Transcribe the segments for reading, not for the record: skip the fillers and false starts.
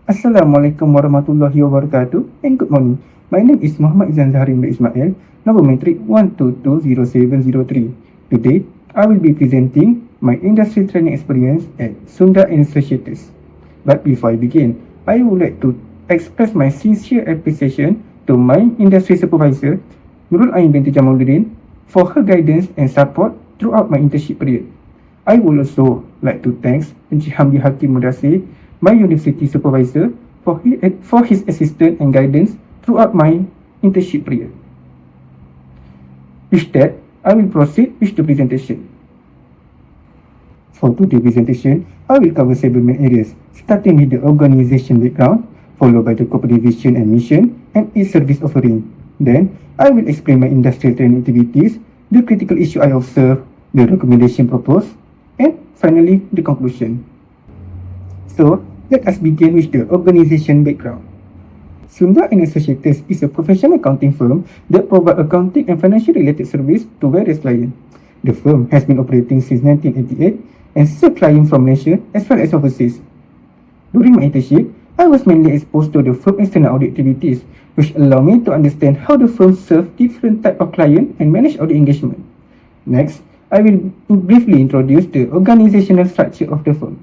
Assalamualaikum warahmatullahi wabarakatuh and good morning. My name is Muhammad Izan Zaharin bin Ismail, number matric 1220703. Today, I will be presenting my industry training experience at Sunda Associates. But before I begin, I would like to express my sincere appreciation to my industry supervisor, Nurul Ain binti Jamaluddin, for her guidance and support throughout my internship period. I would also like to thank Encik Hamdi Hakim Mudassir, my university supervisor, for his assistance and guidance throughout my internship period. With that, I will proceed with the presentation. For today's presentation, I will cover several main areas, starting with the organization background, followed by the corporate vision and mission, and its service offering. Then, I will explain my industrial training activities, the critical issue I observe, the recommendation proposed, and finally, the conclusion. So, let us begin with the organization background. Sunda & Associates is a professional accounting firm that provides accounting and financial related service to various clients. The firm has been operating since 1988 and serves clients from Malaysia as well as overseas. During my internship, I was mainly exposed to the firm's external audit activities, which allowed me to understand how the firm serves different types of clients and manage audit engagement. Next, I will briefly introduce the organizational structure of the firm.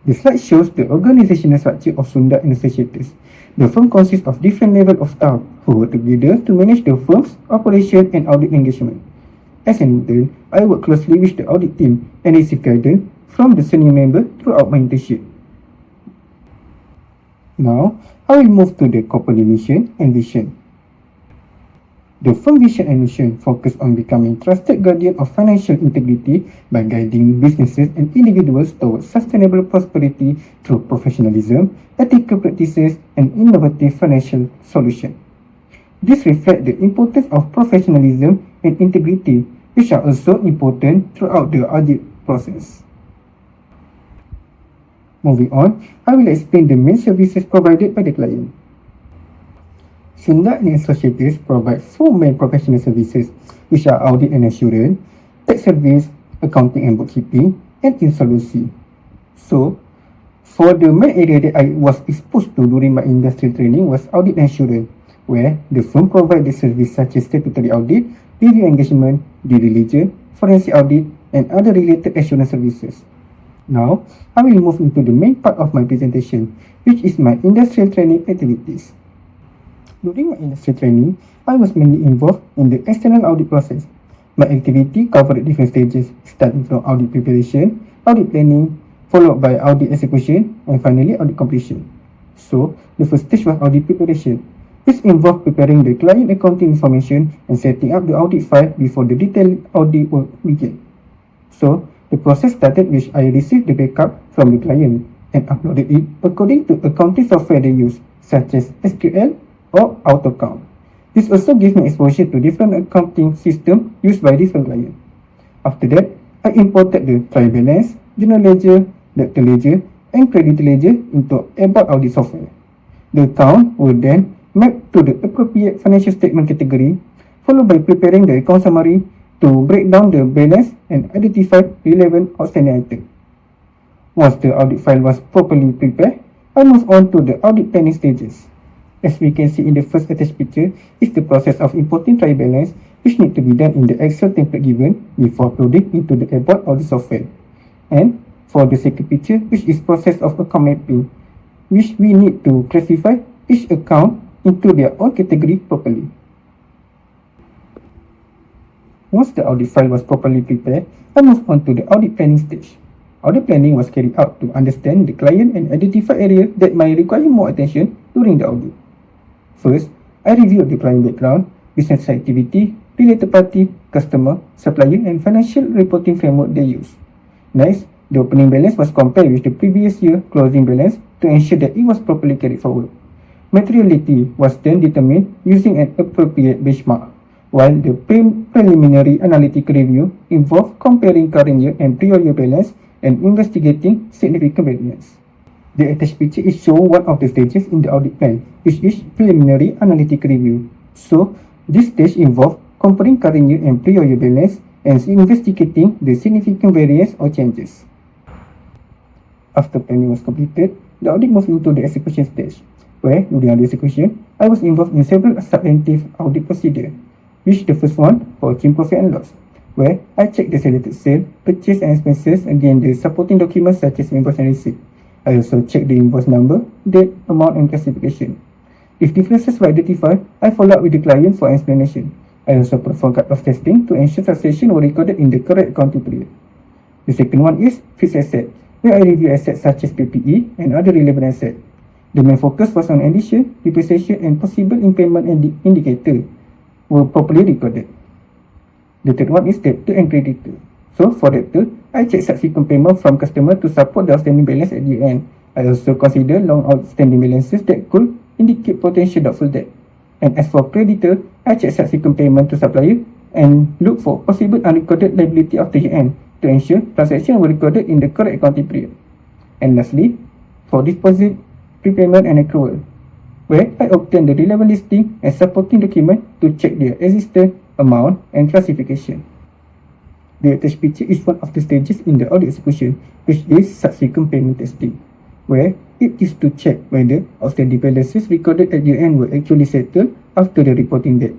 The slide shows the organizational structure of Sunda & Associates. The firm consists of different levels of staff who work together to manage the firm's operation and audit engagement. As an intern, I work closely with the audit team and receive guidance from the senior member throughout my internship. Now, I will move to the corporate mission and vision. The firm vision and mission focus on becoming trusted guardian of financial integrity by guiding businesses and individuals towards sustainable prosperity through professionalism, ethical practices, and innovative financial solutions. This reflects the importance of professionalism and integrity, which are also important throughout the audit process. Moving on, I will explain the main services provided by the client. Sunda & Associates provide four main professional services, which are audit and assurance, tax service, accounting and bookkeeping, and insolvency. So, for the main area that I was exposed to during my industrial training was audit and assurance, where the firm provides the service such as statutory audit, review engagement, due diligence, forensic audit, and other related assurance services. Now, I will move into the main part of my presentation, which is my industrial training activities. During my industry training, I was mainly involved in the external audit process. My activity covered different stages, starting from audit preparation, audit planning, followed by audit execution, and finally audit completion. So, the first stage was audit preparation, which involved preparing the client accounting information and setting up the audit file before the detailed audit work began. So, the process started with I received the backup from the client and uploaded it according to accounting software they use, such as SQL, or AutoCount. This also gives me exposure to different accounting systems used by different clients. After that, I imported the trial balance, general ledger, debtor ledger, and credit ledger into About Audit software. The account will then map to the appropriate financial statement category, followed by preparing the account summary to break down the balance and identify relevant outstanding items. Once the audit file was properly prepared, I moved on to the audit planning stages. As we can see in the first attached picture, is the process of importing trial balance, which need to be done in the Excel template given before uploading into the About Audit software. And for the second picture, which is process of account mapping, which we need to classify each account into their own category properly. Once the audit file was properly prepared, I moved on to the audit planning stage. Audit planning was carried out to understand the client and identify areas that might require more attention during the audit. First, I reviewed the client background, business activity, related party, customer, supplier, and financial reporting framework they use. Next, the opening balance was compared with the previous year closing balance to ensure that it was properly carried forward. Materiality was then determined using an appropriate benchmark, while the preliminary analytic review involved comparing current year and prior year balance and investigating significant variance. The attached picture is show one of the stages in the audit plan, which is preliminary analytic review. So, this stage involves comparing current year and prior year balance and investigating the significant variance or changes. After planning was completed, the audit moved into the execution stage, where during the execution, I was involved in several substantive audit procedures, which the first one for achieving profit and loss, where I checked the selected sale, purchase and expenses against the supporting documents such as invoice and receipt. I also checked the invoice number, date, amount and classification. If differences were identified, I followed up with the client for explanation. I also performed cut-off testing to ensure transaction were recorded in the correct accounting period. The second one is fixed asset, where I review assets such as PPE and other relevant assets. The main focus was on addition, depreciation and possible impairment indicator were properly recorded. The third one is debtor and creditor. So for debtor, I check subsequent payment from customer to support the outstanding balance at the end. I also consider long outstanding balances that could indicate potential doubtful debt. And as for creditor, I check subsequent payment to supplier and look for possible unrecorded liability after year end to ensure transactions were recorded in the correct accounting period. And lastly, for deposit, prepayment and accrual, where I obtain the relevant listing and supporting document to check their existence, amount and classification. The attached picture is one of the stages in the audit execution, which is subsequent payment testing, where it is to check whether outstanding balances recorded at year end were actually settled after the reporting date.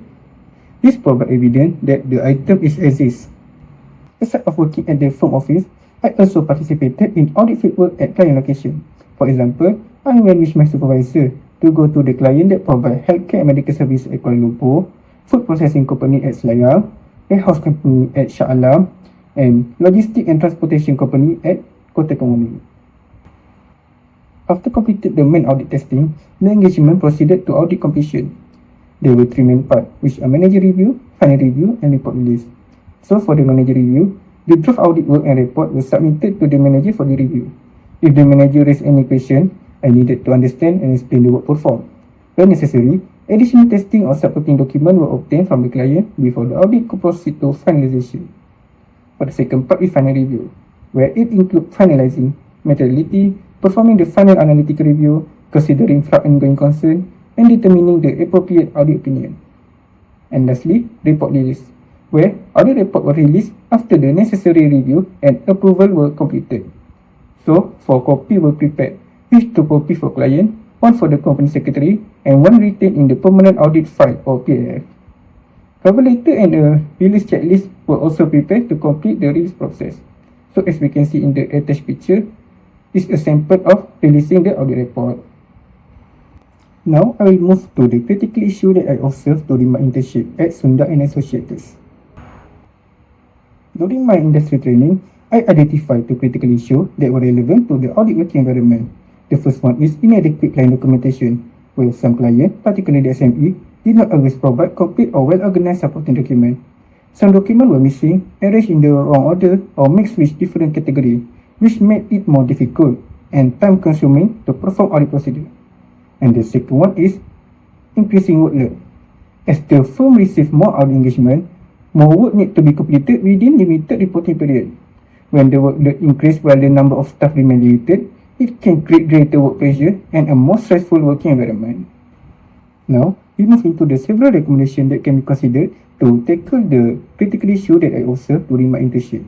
This provides evidence that the item is exists. Aside of working at the firm office, I also participated in audit fieldwork at client location. For example, I went with my supervisor to go to the client that provide healthcare and medical service at Kuala Lumpur, food processing company at Selayang, warehouse company at Shah Alam, and logistic and transportation company at Kota Kemuning. After completed the main audit testing, the engagement proceeded to audit completion. There were three main parts, which are manager review, final review, and report release. So for the manager review, the draft audit work and report were submitted to the manager for the review. If the manager raised any question, I needed to understand and explain the work performed. When necessary, additional testing or supporting document were obtained from the client before the audit could proceed to finalization. For the second part is final review, where it includes finalizing materiality, performing the final analytical review, considering fraud and going concern, and determining the appropriate audit opinion. And lastly, report release, where audit report were released after the necessary review and approval were completed. So, 4 copies were prepared, with 2 copies for client, 1 for the company secretary, and 1 retained in the permanent audit file or PAF. Cover letter and a release checklist were also prepared to complete the release process. So as we can see in the attached picture, is a sample of releasing the audit report. Now I will move to the critical issue that I observed during my internship at Sunda and Associates. During my industry training, I identified the critical issues that were relevant to the audit working environment. The first one is inadequate client documentation, where some clients, particularly the SME, did not always provide complete or well-organized supporting documents. Some documents were missing, arranged in the wrong order, or mixed with different categories, which made it more difficult and time-consuming to perform audit procedure. And the second one is increasing workload. As the firm receives more audit engagement, more work needs to be completed within limited reporting period. When the workload increases while the number of staff remains limited, it can create greater work pressure and a more stressful working environment. Now, we move into the several recommendations that can be considered to tackle the critical issue that I observed during my internship.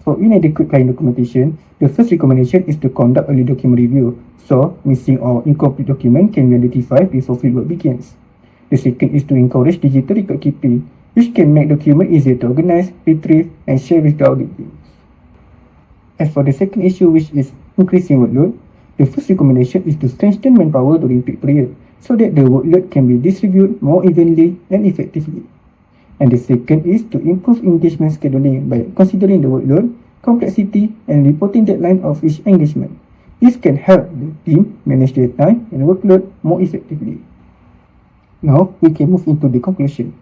For inadequate client documentation, the first recommendation is to conduct early document review, so missing or incomplete document can be identified before fieldwork begins. The second is to encourage digital record keeping, which can make document easier to organize, retrieve, and share with the audit teams. As for the second issue, which is increasing workload, the first recommendation is to strengthen manpower during peak period so that the workload can be distributed more evenly and effectively. And the second is to improve engagement scheduling by considering the workload, complexity, and reporting deadline of each engagement. This can help the team manage their time and workload more effectively. Now, we can move into the conclusion.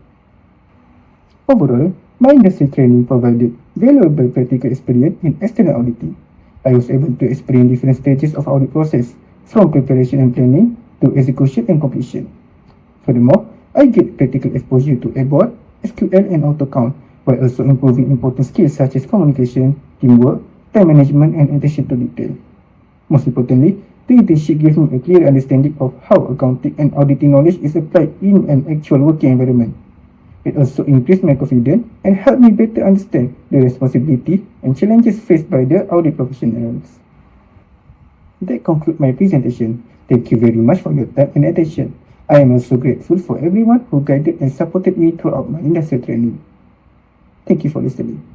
Overall, my industry training provided valuable practical experience in external auditing. I was able to experience different stages of audit process, from preparation and planning to execution and completion. Furthermore, I get practical exposure to ABOT, SQL, and AutoCount, while also improving important skills such as communication, teamwork, time management, and attention to detail. Most importantly, the internship gave me a clear understanding of how accounting and auditing knowledge is applied in an actual working environment. It also increased my confidence and helped me better understand the responsibility and challenges faced by the audit professionals. That concludes my presentation. Thank you very much for your time and attention. I am also grateful for everyone who guided and supported me throughout my industry training. Thank you for listening.